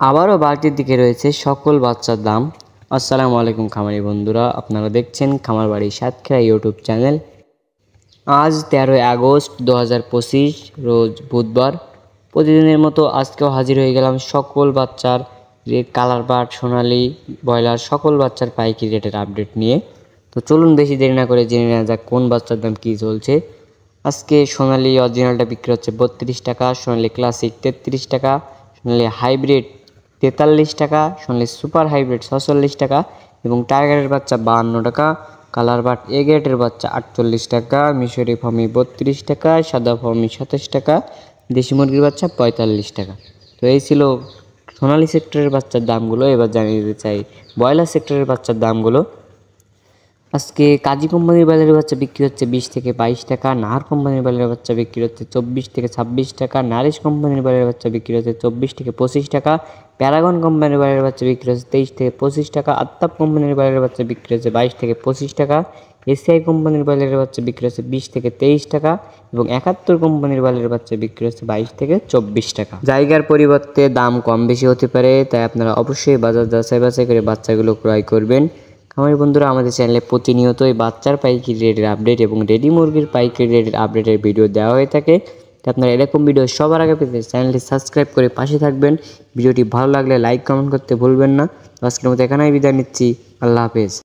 আবারও বাড়তির দিকে রয়েছে সকল বাচ্চার দাম। আসসালামু আলাইকুম খামারি বন্ধুরা, আপনারা দেখছেন খামার বাড়ি সাতক্ষীরা ইউটিউব চ্যানেল। আজ 13 আগস্ট 2025 রোজ বুধবার। প্রতিদিনের মতো আজকেও হাজির হয়ে গেলাম সকল বাচ্চার রেড, কালার বার্ড, সোনালি, ব্রয়লার সকল বাচ্চার পাইকারি রেটের আপডেট নিয়ে। তো চলুন বেশি দেরি না করে জেনে নেওয়া যাক কোন বাচ্চার দাম কী চলছে। আজকে সোনালি অরিজিনালটা বিক্রি হচ্ছে 32 টাকা, সোনালি ক্লাসিক 33 টাকা, সোনালি হাইব্রিড 43 টাকা, সোনালি সুপার হাইব্রিড 46 টাকা এবং টাইগারের বাচ্চা 52 টাকা, কালার বাট এ গ্রেডের বাচ্চা 48 টাকা, মিশরি ফার্মি 32 টাকা, সাদা ফার্মি 27 টাকা, দেশি মুরগির বাচ্চা 45 টাকা। তো এই ছিল সোনালি সেক্টরের বাচ্চার দামগুলো। এবার জানিয়ে দিতে চাই ব্রয়লার সেক্টরের বাচ্চার দামগুলো। আজকে কাজী কোম্পানির ব্রয়লারের বাচ্চা বিক্রি হচ্ছে 20 থেকে 22 টাকা, নাহার কোম্পানির ব্রয়লারের বাচ্চা বিক্রি হচ্ছে 24 থেকে 26 টাকা, নারিশ কোম্পানির ব্রয়লারের বাচ্চা বিক্রি হচ্ছে 24 থেকে 25 টাকা, প্যারাগন কোম্পানির ব্রয়লারের বাচ্চা বিক্রি হচ্ছে 23 থেকে 25 টাকা, আত্তাপ কোম্পানির ব্রয়লারের বাচ্চা বিক্রি হচ্ছে 22 থেকে 25 টাকা, এসিআই কোম্পানির ব্রয়লারের বাচ্চা বিক্রি হচ্ছে 20 থেকে 23 টাকা এবং 71 কোম্পানির ব্রয়লারের বাচ্চা বিক্রি হচ্ছে 22 থেকে 24 টাকা। জায়গার পরিবর্তে দাম কম বেশি হতে পারে, তাই আপনারা অবশ্যই বাজার যাচাই বাছাই করে বাচ্চাগুলো ক্রয় করবেন। খামারি বন্ধুরা, আমাদের চ্যানেলে প্রতিনিয়তই বাচ্চার পাইকারি রেটের আপডেট এবং রেডি মুরগির পাইকারি রেটের আপডেটের ভিডিও দেওয়া হয়ে থাকে। তো আপনারা এরকম ভিডিও সবার আগে পেতে চ্যানেলটি সাবস্ক্রাইব করে পাশে থাকবেন। ভিডিওটি ভালো লাগলে লাইক কমেন্ট করতে ভুলবেন না। আজকের মতো এখানেই বিদায় নিচ্ছি। আল্লাহ হাফেজ।